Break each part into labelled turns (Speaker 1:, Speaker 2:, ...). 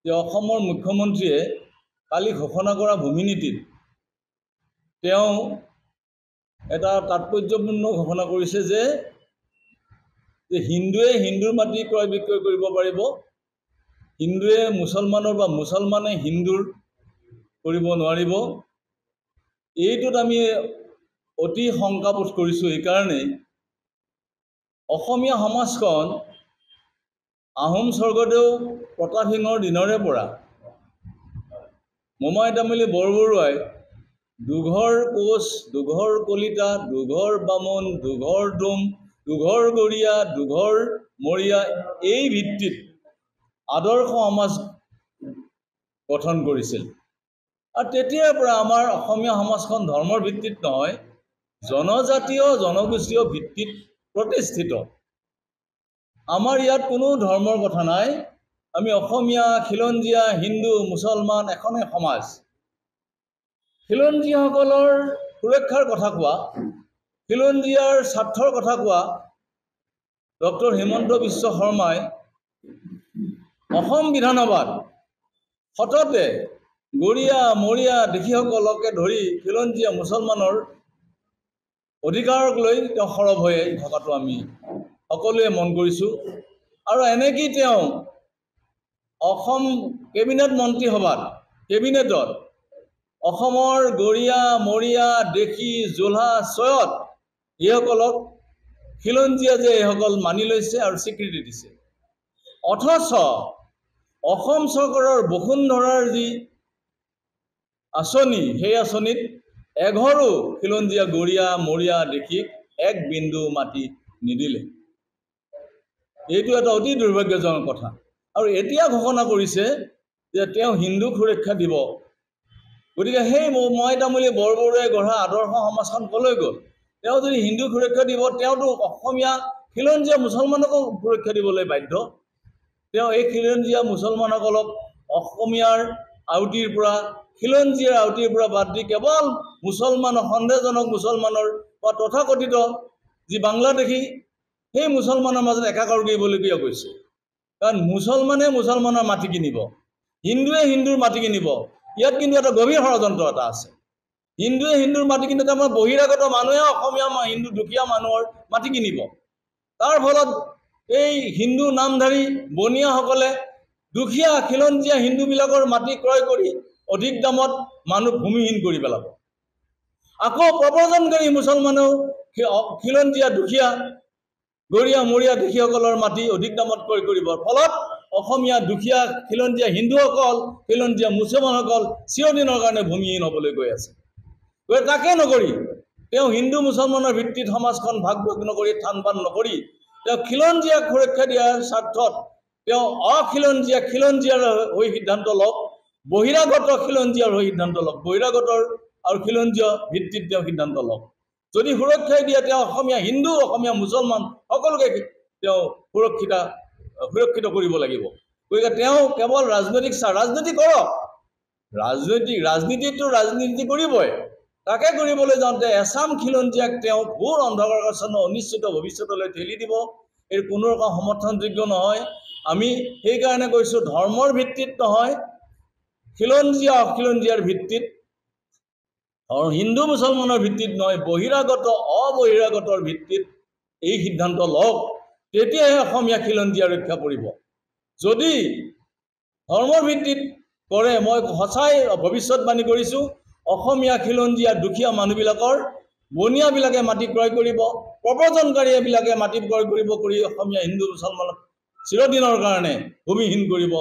Speaker 1: যে অসমৰ মুখ্যমন্ত্ৰীয়ে কালি ঘোষণা কৰা ভূমিনীতিত তেওঁ এটা তাৎপৰ্যপূৰ্ণ ঘোষণা কৰিছে যে হিন্দুৱে হিন্দুৰ মাটি ক্ৰয় বিক্ৰয় কৰিব পাৰিব, হিন্দুৱে মুছলমানৰ বা মুছলমানে হিন্দুৰ কৰিব নোৱাৰিব। এইটোত আমি অতি শংকাবোধ কৰিছোঁ। এইকাৰণেই অসমীয়া সমাজখন আহোম স্বৰ্গদেউ প্ৰতাপ সিংহৰ দিনৰে পৰা মোমাই তামুলী বৰবৰুৱাই দুঘৰ কোচ, দুঘৰ কলিতা, দুঘৰ বামুণ, দুঘৰ ডোম, দুঘৰ গৰীয়া, দুঘৰ মৰীয়া এই ভিত্তিত আদৰ্শ সমাজ গঠন কৰিছিল। আৰু তেতিয়াৰ পৰা আমাৰ অসমীয়া সমাজখন ধৰ্মৰ ভিত্তিত নহয়, জনজাতীয় জনগোষ্ঠীয় ভিত্তিত প্ৰতিষ্ঠিত। আমাৰ ইয়াত কোনো ধৰ্মৰ কথা নাই। আমি অসমীয়া, খিলঞ্জীয়া, হিন্দু, মুছলমান এখনে সমাজ। খিলঞ্জীয়াসকলৰ সুৰক্ষাৰ কথা কোৱা, খিলঞ্জীয়াৰ স্বাৰ্থৰ কথা কোৱা ডক্টৰ হিমন্ত বিশ্ব শৰ্মাই অসম বিধানসভাত সততে গৰীয়া মৰীয়া দেশীসকলকে ধৰি খিলঞ্জীয়া মুছলমানৰ অধিকাৰক লৈ তেওঁ সৰব হৈ থকাটো আমি সকলোৱে মন কৰিছোঁ। আৰু এনেকেই তেওঁ অসম কেবিনেট মন্ত্ৰীসভাত কেবিনেটত অসমৰ গৰীয়া মৰীয়া দেশী জোলহা চয়ত এইসকলক খিলঞ্জীয়া যে এইসকল মানি লৈছে আৰু স্বীকৃতি দিছে। অথচ অসম চৰকাৰৰ বসুন্ধৰাৰ যি আঁচনি, সেই আঁচনিত এঘৰো খিলঞ্জীয়া গৰীয়া মৰীয়া দেশীক এক বিন্দু মাটি নিদিলে। এইটো এটা অতি দুৰ্ভাগ্যজনক কথা। আৰু এতিয়া ঘোষণা কৰিছে যে তেওঁ হিন্দুক সুৰক্ষা দিব। গতিকে সেই মোমাই তামুলী বৰবৰুৱাই গঢ়া আদৰ্শ সমাজখন কলৈ গ'ল? তেওঁ যদি হিন্দুক সুৰক্ষা দিব, তেওঁতো অসমীয়া খিলঞ্জীয়া মুছলমানকো সুৰক্ষা দিবলৈ বাধ্য। তেওঁ এই খিলঞ্জীয়া মুছলমানসকলক অসমীয়াৰ আউটিৰ পৰা, খিলঞ্জীয়াৰ আউটিৰ পৰা বাদ দি কেৱল মুছলমানৰ সন্দেহজনক মুছলমানৰ বা তথাকথিত যি বাংলাদেশী সেই মুছলমানৰ মাজত একাকাৰ কৰিবলগীয়া গৈছে। কাৰণ মুছলমানে মুছলমানৰ মাটি কিনিব, হিন্দুৱে হিন্দুৰ মাটি কিনিব। ইয়াত কিন্তু এটা গভীৰ ষড়যন্ত্ৰ এটা আছে। হিন্দুৱে হিন্দুৰ মাটি কিনিলে আমাৰ বহিৰাগত মানুহে অসমীয়া হিন্দু দুখীয়া মানুহৰ মাটি কিনিব। তাৰ ফলত এই হিন্দু নামধাৰী বনিয়াসকলে দুখীয়া খিলঞ্জীয়া হিন্দুবিলাকৰ মাটি ক্ৰয় কৰি অধিক দামত মানুহ ভূমিহীন কৰি পেলাব। আকৌ প্ৰব্ৰজনকাৰী মুছলমানেও খিলঞ্জীয়া দুখীয়া গৰীয়া মৰীয়া দেশীসকলৰ মাটি অধিক দামত ক্ৰয় কৰিব। ফলত অসমীয়া দুখীয়া খিলঞ্জীয়া হিন্দুসকল, খিলঞ্জীয়া মুছলমানসকল চিৰদিনৰ কাৰণে ভূমিহীন হ'বলৈ গৈ আছে। গতিকে তাকে নকৰি তেওঁ হিন্দু মুছলমানৰ ভিত্তিত সমাজখন ভাগ ভাগ নকৰি, থান বান নকৰি তেওঁ খিলঞ্জীয়াক সুৰক্ষা দিয়াৰ স্বাৰ্থত তেওঁ খিলঞ্জীয়াৰ হৈ সিদ্ধান্ত লওক, বহিৰাগত খিলঞ্জীয়াৰ হৈ সিদ্ধান্ত লওক, বহিৰাগতৰ আৰু খিলঞ্জীয় ভিত্তিত তেওঁ সিদ্ধান্ত লওক। যদি সুৰক্ষাই দিয়ে তেওঁ অসমীয়া হিন্দু, অসমীয়া মুছলমান সকলোকে তেওঁ সুৰক্ষিত কৰিব লাগিব। গতিকে তেওঁ কেৱল ৰাজনীতি কৰক, ৰাজনীতিটো ৰাজনীতি কৰিবই। তাকে কৰিবলৈ যাওঁতে এছাম খিলঞ্জীয়াক তেওঁ ঘোৰ অন্ধকাৰাচ্ছন্ন অনিশ্চিত ভৱিষ্যতলৈ ঠেলি দিব। এই কোনো ৰকম সমৰ্থনযোগ্য নহয়। আমি সেইকাৰণে কৈছোঁ ধৰ্মৰ ভিত্তিত নহয়, খিলঞ্জীয়া অখিলঞ্জীয়াৰ ভিত্তিত, হিন্দু মুছলমানৰ ভিত্তিত নহয়, অবহিৰাগতৰ ভিত্তিত এই সিদ্ধান্ত লওক। তেতিয়াহে অসমীয়া খিলঞ্জীয়া ৰক্ষা পৰিব। যদি ধৰ্মৰ ভিত্তিত কৰে, মই সঁচাই ভৱিষ্যতবাণী কৰিছোঁ, অসমীয়া খিলঞ্জীয়া দুখীয়া মানুহবিলাকৰ বনিয়াবিলাকে মাটি ক্ৰয় কৰিব, প্ৰব্ৰজনকাৰীবিলাকে মাটি ক্ৰয় কৰি অসমীয়া হিন্দু মুছলমানক চিৰদিনৰ কাৰণে ভূমিহীন কৰিব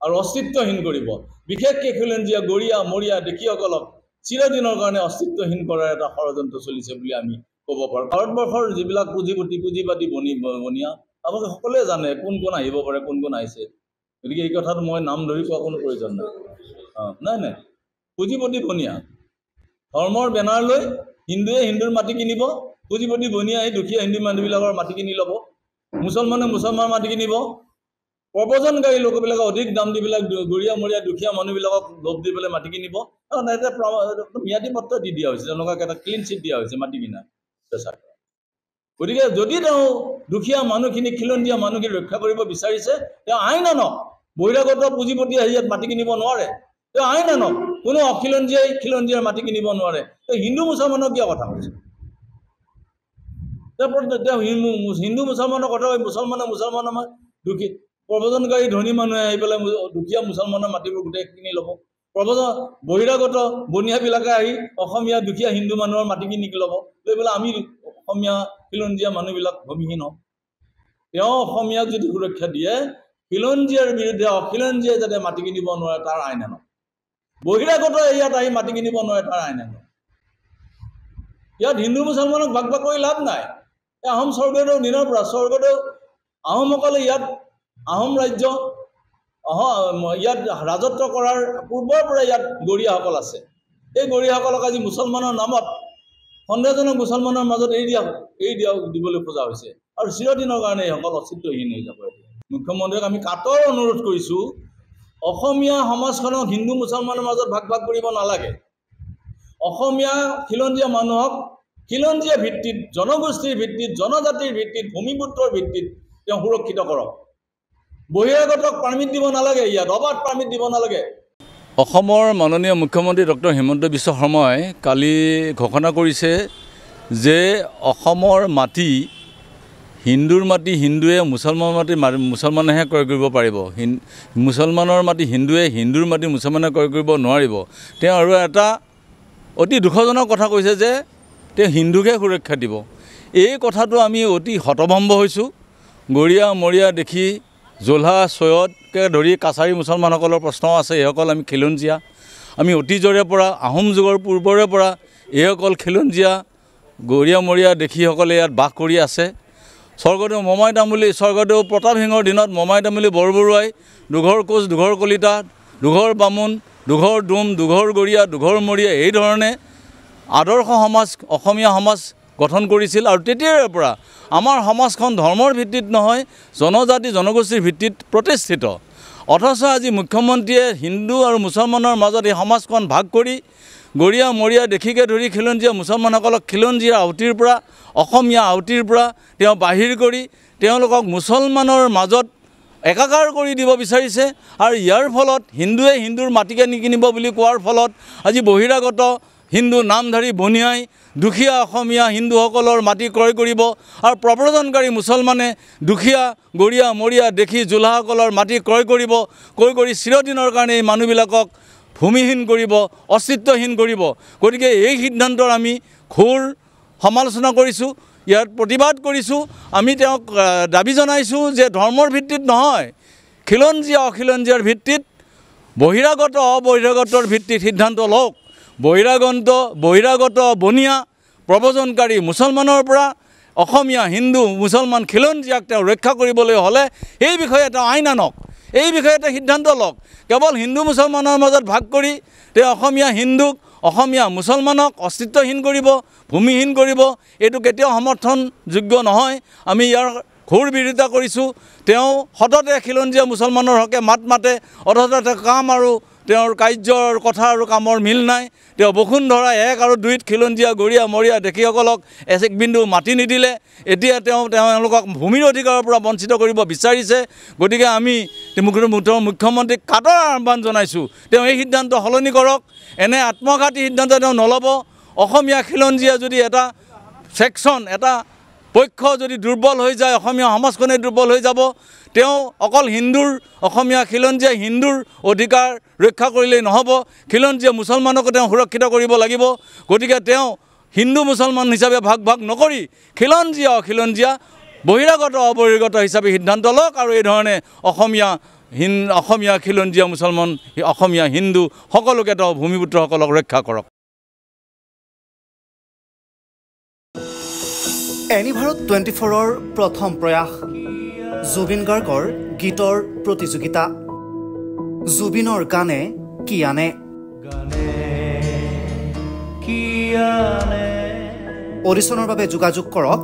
Speaker 1: আৰু অস্তিত্বহীন কৰিব। বিশেষকৈ খিলঞ্জীয়া গৰীয়া মৰীয়া দেশীসকলক চিৰদিনৰ কাৰণে অস্তিত্বহীন কৰাৰ এটা ষড়যন্ত্ৰ চলিছে বুলি আমি ক'ব পাৰোঁ। ভাৰতবৰ্ষৰ যিবিলাক পুঁজিবাদী বনিয়া আপোনালোকে সকলোৱে জানে কোন কোন আহিব পাৰে, কোন কোন আহিছে। গতিকে এই কথাটো মই নাম ধৰি কোৱা কোনো প্ৰয়োজন নাই। নাই, পুঁজিপতি বনিয়া ধৰ্মৰ বেনাৰ লৈ হিন্দুৱে হিন্দুৰ মাটি কিনিব, পুঁজিপতি বনিয়া এই দুখীয়া হিন্দু মানুহবিলাকৰ মাটি কিনি ল'ব, মুছলমানে মুছলমানৰ মাটি কিনিব, প্ৰব্ৰজনকাৰী লোকবিলাকক অধিক দাম দি পেলাই গৰীয়া মৰীয়া দুখীয়া মানুহবিলাকক লোভ দি পেলাই মাটি কিনিব। ম্যাদী পত্ৰ দি দিয়া হৈছে, তেওঁলোকক এটা ক্লিন চিট দিয়া হৈছে মাটি কিনা পেচাৰ। গতিকে যদি তেওঁ দুখীয়া মানুহখিনি খিলঞ্জীয়া মানুহখিনি ৰক্ষা কৰিব বিচাৰিছে, তেওঁ আইন আনক, বহিৰাগত পুঁজিপতি আহি ইয়াত মাটি কিনিব নোৱাৰে। তেওঁ আইন আনক, কোনো খিলঞ্জীয়াৰ মাটি কিনিব নোৱাৰে। তেওঁ হিন্দু মুছলমানৰ কিয় কথা কৈছে? তেওঁ হিন্দু মুছলমানৰ কথা কৈ মুছলমানৰ দুখী প্ৰব্ৰজনকাৰী ধনী মানুহে আহি পেলাই দুখীয়া মুছলমানৰ মাটিবোৰ গোটেই কিনি ল'ব। বহিৰাগত বনিয়াবিলাকে আহি অসমীয়া দুখীয়া হিন্দু মানুহৰ মাটি কিনি ল'ব, লৈ পেলাই আমি অসমীয়া খিলঞ্জীয়া মানুহবিলাক ভূমিহীন হওঁ। তেওঁ অসমীয়াক যদি সুৰক্ষা দিয়ে, খিলঞ্জীয়াৰ বিৰুদ্ধে অখিলঞ্জীয়াই যাতে মাটি কিনিব নোৱাৰে তাৰ আইন আনক। বহিৰাগত ইয়াত আহি মাটি কিনিব নোৱাৰে তাৰ আইন আনক। ইয়াত হিন্দু মুছলমানক ভাগ ভাগ কৰি লাভ নাই। এই আহোম স্বৰ্গদেউ দিনৰ পৰা আহোমসকলে ইয়াত আহোম ৰাজ্য ইয়াত ৰাজত্ব কৰাৰ পূৰ্বৰ পৰা ইয়াত গৰীয়াসকল আছে। এই গৰীয়াসকলক আজি মুছলমানৰ নামত সন্দেহজনক মুছলমানৰ মাজত এৰি দিবলৈ খোজা হৈছে, আৰু চিৰদিনৰ কাৰণে এইসকল অস্তিত্বহীন হৈ যাব। মুখ্যমন্ত্ৰীক আমি কাটৰ অনুৰোধ কৰিছোঁ, অসমীয়া সমাজখনক হিন্দু মুছলমানৰ মাজত ভাগ ভাগ কৰিব নালাগে। অসমীয়া খিলঞ্জীয়া মানুহক খিলঞ্জীয়া ভিত্তিত, জনগোষ্ঠীৰ ভিত্তিত, জনজাতিৰ ভিত্তিত, ভূমিপুত্ৰৰ ভিত্তিত তেওঁ সুৰক্ষিত কৰক। বহিৰাগতক পাৰ্মিট দিব নালাগে, ইয়াত অবাধ পাৰ্মিট দিব নালাগে। অসমৰ মাননীয় মুখ্যমন্ত্ৰী ডক্টৰ হিমন্ত বিশ্ব শৰ্মাই কালি ঘোষণা কৰিছে যে অসমৰ মাটি, হিন্দুৰ মাটি হিন্দুৱে, মুছলমানৰ মাটি মুছলমানেহে ক্ৰয় কৰিব পাৰিব। মুছলমানৰ মাটি হিন্দুৱে, হিন্দুৰ মাটি মুছলমানে ক্ৰয় কৰিব নোৱাৰিব। তেওঁ আৰু এটা অতি দুখজনক কথা কৈছে যে তেওঁ হিন্দুকহে সুৰক্ষা দিব। এই কথাটো আমি অতি হতভম্ব হৈছোঁ। গৰীয়া মৰীয়া দেখি জোলহা চৈয়দকে ধৰি কাছাৰী মুছলমানসকলৰ প্ৰশ্ন আছে। এইসকল আমি খিলঞ্জীয়া, আমি অতীজৰে পৰা আহোম যুগৰ পূৰ্বৰে পৰা এইসকল খিলঞ্জীয়া গৰীয়া মৰীয়া দেশীসকলে ইয়াত বাস কৰি আছে। স্বৰ্গদেউ প্ৰতাপ সিংহৰ দিনত মমাই তামুলী বৰবৰুৱাই দুঘৰ কোচ, দুঘৰ কলিতা, দুঘৰ বামুণ, দুঘৰ ডোম, দুঘৰ গৰীয়া, দুঘৰ মৰীয়া, এই ধৰণে আদৰ্শ সমাজ, অসমীয়া সমাজ গঠন কৰিছিল। আৰু তেতিয়াৰে পৰা আমাৰ সমাজখন ধৰ্মৰ ভিত্তিত নহয়, জনজাতি জনগোষ্ঠীৰ ভিত্তিত প্ৰতিষ্ঠিত। অথচ আজি মুখ্যমন্ত্ৰীয়ে হিন্দু আৰু মুছলমানৰ মাজত এই সমাজখন ভাগ কৰি গৰীয়া মৰীয়া দেশীকে ধৰি খিলঞ্জীয়া মুছলমানসকলক খিলঞ্জীয়া আউটিৰ পৰা, অসমীয়া আউটিৰ পৰা তেওঁ বাহিৰ কৰি তেওঁলোকক মুছলমানৰ মাজত একাকাৰ কৰি দিব বিচাৰিছে। আৰু ইয়াৰ ফলত হিন্দুৱে হিন্দুৰ মাটিকে নিকিনিব বুলি কোৱাৰ ফলত আজি বহিৰাগত হিন্দু নামধাৰী বনিয়াই দুখীয়া অসমীয়া হিন্দুসকলৰ মাটি ক্ৰয় কৰিব, আৰু প্ৰব্ৰজনকাৰী মুছলমানে দুখীয়া গৰীয়া মৰীয়া দেশী জোলাসকলৰ মাটি ক্ৰয় কৰি চিৰদিনৰ কাৰণে এই মানুহবিলাকক ভূমিহীন কৰিব, অস্তিত্বহীন কৰিব। গতিকে এই সিদ্ধান্তৰ আমি ঘোৰ সমালোচনা কৰিছোঁ, ইয়াত প্ৰতিবাদ কৰিছোঁ। আমি তেওঁক দাবী জনাইছোঁ যে ধৰ্মৰ ভিত্তিত নহয়, খিলঞ্জীয়া অখিলঞ্জীয়াৰ ভিত্তিত, বহিৰাগত অবহিৰাগতৰ ভিত্তিত সিদ্ধান্ত লওক। বহিৰাগত বনিয়া প্ৰব্ৰজনকাৰী মুছলমানৰ পৰা অসমীয়া হিন্দু মুছলমান খিলঞ্জীয়াক তেওঁ ৰক্ষা কৰিবলৈ হ'লে এই বিষয়ে তেওঁ আইন আনক, এই বিষয়ে এটা সিদ্ধান্ত লওক। কেৱল হিন্দু মুছলমানৰ মাজত ভাগ কৰি তেওঁ অসমীয়া হিন্দুক, অসমীয়া মুছলমানক অস্তিত্বহীন কৰিব, ভূমিহীন কৰিব, এইটো কেতিয়াও সমৰ্থনযোগ্য নহয়। আমি ইয়াৰ ঘোৰ বিৰোধিতা কৰিছোঁ। তেওঁ সততে খিলঞ্জীয়া মুছলমানৰ হকে মাত মাতে, অথচ কাম আৰু তেওঁৰ কাৰ্যৰ কথা আৰু কামৰ মিল নাই। তেওঁ বসুন্ধৰা 1 আৰু 2ত খিলঞ্জীয়া গৰীয়া মৰীয়া দেশীসকলক এক বিন্দু মাটি নিদিলে। এতিয়া তেওঁলোকক ভূমিৰ অধিকাৰৰ পৰা বঞ্চিত কৰিব বিচাৰিছে। গতিকে আমি মুখ্যমন্ত্ৰীক কাটৰ আহ্বান জনাইছোঁ, তেওঁ এই সিদ্ধান্ত সলনি কৰক। এনে আত্মঘাতী সিদ্ধান্ত তেওঁ নল'ব। অসমীয়া খিলঞ্জীয়া যদি এটা ছেকশ্যন, এটা পক্ষ যদি দুৰ্বল হৈ যায়, অসমীয়া সমাজখনে দুৰ্বল হৈ যাব। তেওঁ অকল অসমীয়া খিলঞ্জীয়া হিন্দুৰ অধিকাৰ ৰক্ষা কৰিলেই নহ'ব, খিলঞ্জীয়া মুছলমানকো তেওঁ সুৰক্ষিত কৰিব লাগিব। গতিকে তেওঁ হিন্দু মুছলমান হিচাপে ভাগ নকৰি খিলঞ্জীয়া অখিলঞ্জীয়া, বহিৰাগত অবহিৰাগত হিচাপে সিদ্ধান্ত লওক, আৰু এই ধৰণে অসমীয়া খিলঞ্জীয়া মুছলমান, অসমীয়া হিন্দু সকলোকে তেওঁ ভূমিপুত্ৰসকলক ৰক্ষা কৰক।
Speaker 2: এনিভাৰত 24ৰ প্ৰথম প্ৰয়াস জুবিন গাৰ্গৰ গীতৰ প্ৰতিযোগিতা। জুবিনৰ গানে কি আনে। অডিশ্যনৰ বাবে যোগাযোগ কৰক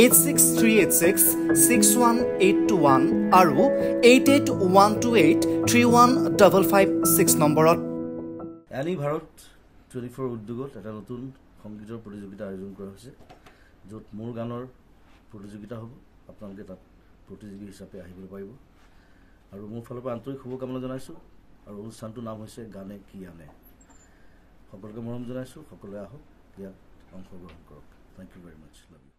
Speaker 2: 8638661821 আৰু 8812831556 নম্বৰত।
Speaker 3: এনিভাৰত 24 উদ্যোগত এটা নতুন সংগীতৰ প্ৰতিযোগিতা আয়োজন কৰা হৈছে, য'ত মোৰ গানৰ প্ৰতিযোগিতা হ'ব। আপোনালোকে তাত প্ৰতিযোগী হিচাপে আহিব পাৰিব। আৰু মোৰ ফালৰ পৰা আন্তৰিক শুভকামনা জনাইছোঁ। আৰু অনুষ্ঠানটোৰ নাম হৈছে গানে কি আনে। সকলোকে মৰম জনাইছোঁ, সকলোৱে আহক, ইয়াত অংশগ্ৰহণ কৰক। Thank you very much, love U.